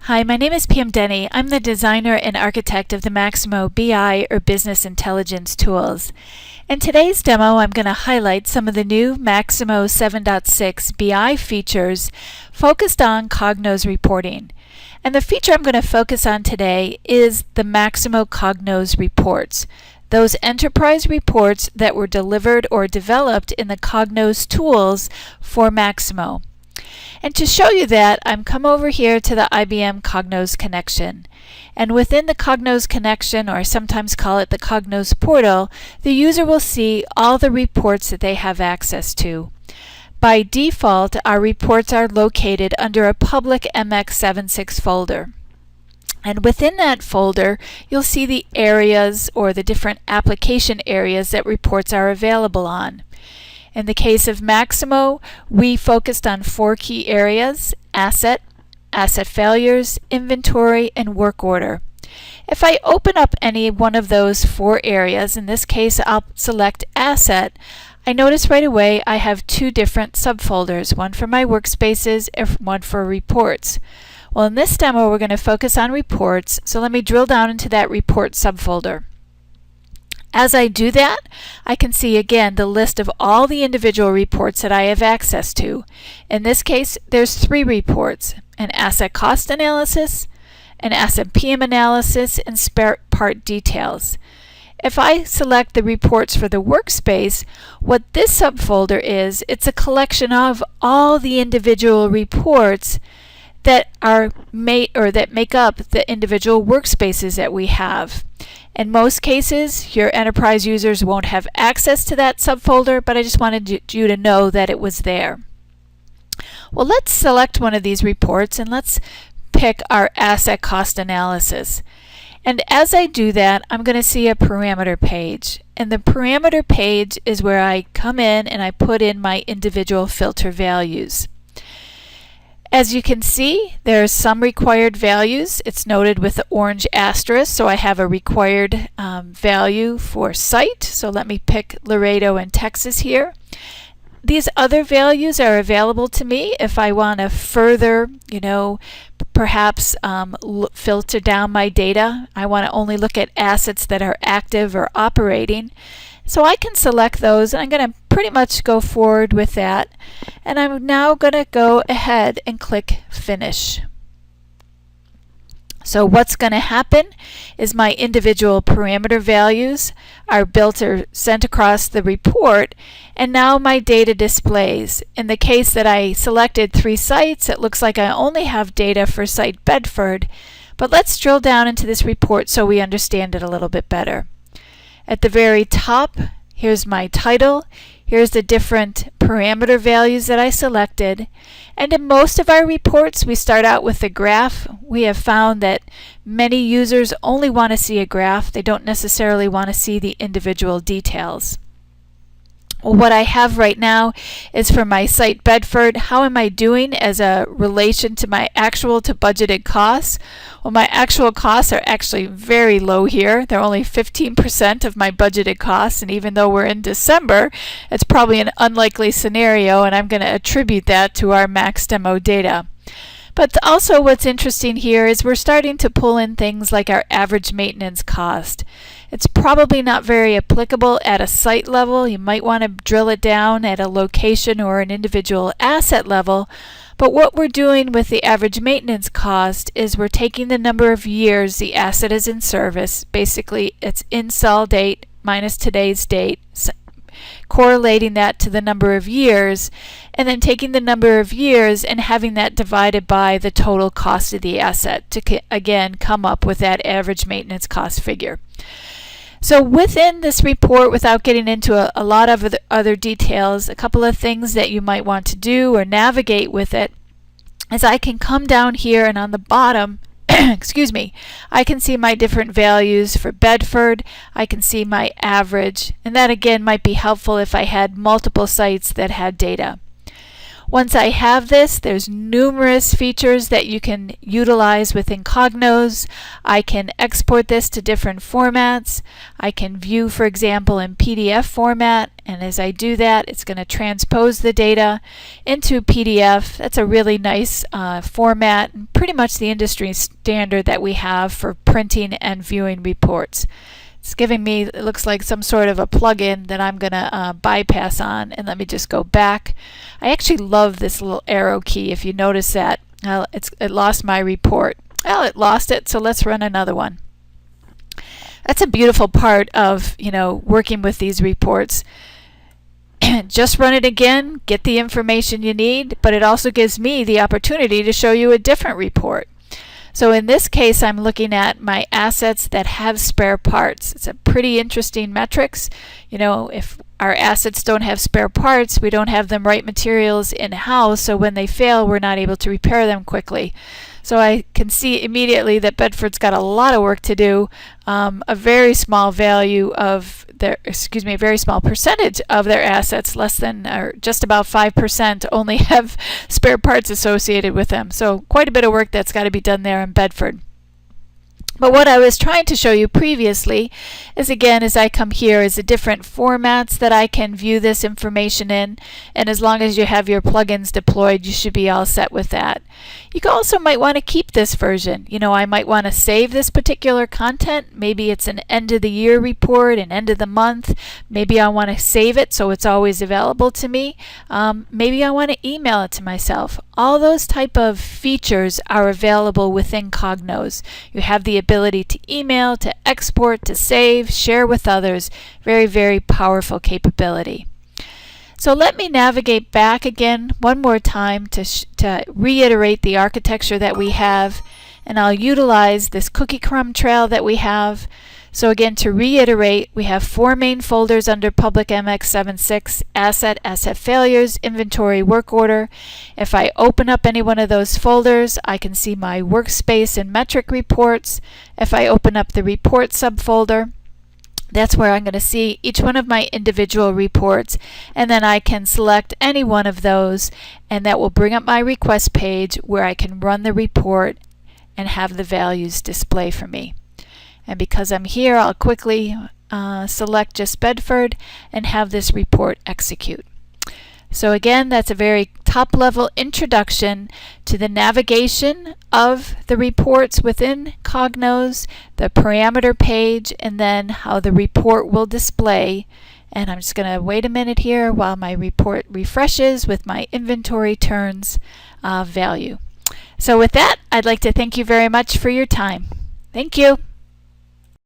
Hi, my name is Pam Denny. I'm the designer and architect of the Maximo BI or Business Intelligence tools. In today's demo, I'm going to highlight some of the new Maximo 7.6 BI features focused on Cognos reporting. And the feature I'm going to focus on today is the Maximo Cognos reports. Those enterprise reports that were delivered or developed in the Cognos tools for Maximo. And to show you that, I'm come over here to the IBM Cognos connection. And within the Cognos connection, or I sometimes call it the Cognos portal, the user will see all the reports that they have access to. By default, our reports are located under a public MX76 folder. And within that folder, you'll see the areas or the different application areas that reports are available on. In the case of Maximo, we focused on 4 key areas: asset failures, inventory, and work order. If I open up any one of those 4 areas, in this case I'll select asset, I notice right away I have 2 different subfolders, one for my workspaces and one for reports. Well, in this demo we're going to focus on reports, so let me drill down into that report subfolder. As I do that, I can see again the list of all the individual reports that I have access to. In this case, there's 3 reports: an asset cost analysis, an asset PM analysis, and spare part details. If I select the reports for the workspace, what this subfolder is, it's a collection of all the individual reports that make up the individual workspaces that we have. In most cases, your enterprise users won't have access to that subfolder, but I just wanted you to know that it was there. Well, let's select one of these reports and let's pick our asset cost analysis. And as I do that, I'm going to see a parameter page. And the parameter page is where I come in and I put in my individual filter values. As you can see, there are some required values. It's noted with the orange asterisk, so I have a required value for site. So let me pick Laredo in Texas here. These other values are available to me if I want to further, perhaps filter down my data. I want to only look at assets that are active or operating. So I can select those, and I'm going to pretty much go forward with that. And I'm now going to go ahead and click Finish. So what's going to happen is my individual parameter values are built or sent across the report, and now my data displays. In the case that I selected 3 sites, it looks like I only have data for site Bedford, but let's drill down into this report so we understand it a little bit better. At the very top, here's my title. Here's the different parameter values that I selected. And in most of our reports, we start out with a graph. We have found that many users only want to see a graph. They don't necessarily want to see the individual details. Well, what I have right now is for my site Bedford, how am I doing as a relation to my actual to budgeted costs? Well, my actual costs are actually very low here. They're only 15% of my budgeted costs, and even though we're in December, it's probably an unlikely scenario, and I'm going to attribute that to our Max demo data. But also what's interesting here is we're starting to pull in things like our average maintenance cost. It's probably not very applicable at a site level. You might want to drill it down at a location or an individual asset level. But what we're doing with the average maintenance cost is we're taking the number of years the asset is in service. Basically, it's install date minus today's date, correlating that to the number of years, and then taking the number of years and having that divided by the total cost of the asset to again come up with that average maintenance cost figure. So within this report, without getting into a lot of other details, a couple of things that you might want to do or navigate with it is I can come down here, and on the bottom excuse me, I can see my different values for Bedford. I can see my average, and that again might be helpful if I had multiple sites that had data. Once I have this, there's numerous features that you can utilize within Cognos. I can export this to different formats. I can view, for example, in PDF format, and as I do that, it's going to transpose the data into PDF. That's a really nice format, and pretty much the industry standard that we have for printing and viewing reports. It's giving me, it looks like some sort of a plugin that I'm going to bypass on, and let me just go back. I actually love this little arrow key. If you notice that, it lost my report. Well, it lost it, so let's run another one. That's a beautiful part of, working with these reports. Just run it again, get the information you need, but it also gives me the opportunity to show you a different report. So in this case, I'm looking at my assets that have spare parts. It's a pretty interesting metrics. If our assets don't have spare parts, we don't have the right materials in-house, so when they fail, we're not able to repair them quickly. So I can see immediately that Bedford's got a lot of work to do. A very small value of a very small percentage of their assets, less than or just about 5%, only have spare parts associated with them. So quite a bit of work that's got to be done there in Bedford. But what I was trying to show you previously is, again, as I come here, is the different formats that I can view this information in. And as long as you have your plugins deployed, you should be all set with that. You also might want to keep this version. I might want to save this particular content. Maybe it's an end of the year report, an end of the month. Maybe I want to save it so it's always available to me. Maybe I want to email it to myself. All those type of features are available within Cognos. You have the ability to email, to export, to save, share with others. Very, very powerful capability. So let me navigate back again one more time to reiterate the architecture that we have, and I'll utilize this cookie crumb trail that we have. So again, to reiterate, we have 4 main folders under Public MX76: Asset, Asset Failures, Inventory, Work Order. If I open up any one of those folders, I can see my workspace and metric reports. If I open up the Report subfolder, that's where I'm going to see each one of my individual reports, and then I can select any one of those, and that will bring up my request page where I can run the report and have the values display for me. And because I'm here, I'll quickly select just Bedford and have this report execute. So again, that's a very top-level introduction to the navigation of the reports within Cognos, the parameter page, and then how the report will display. And I'm just going to wait a minute here while my report refreshes with my inventory turns value. So with that, I'd like to thank you very much for your time. Thank you.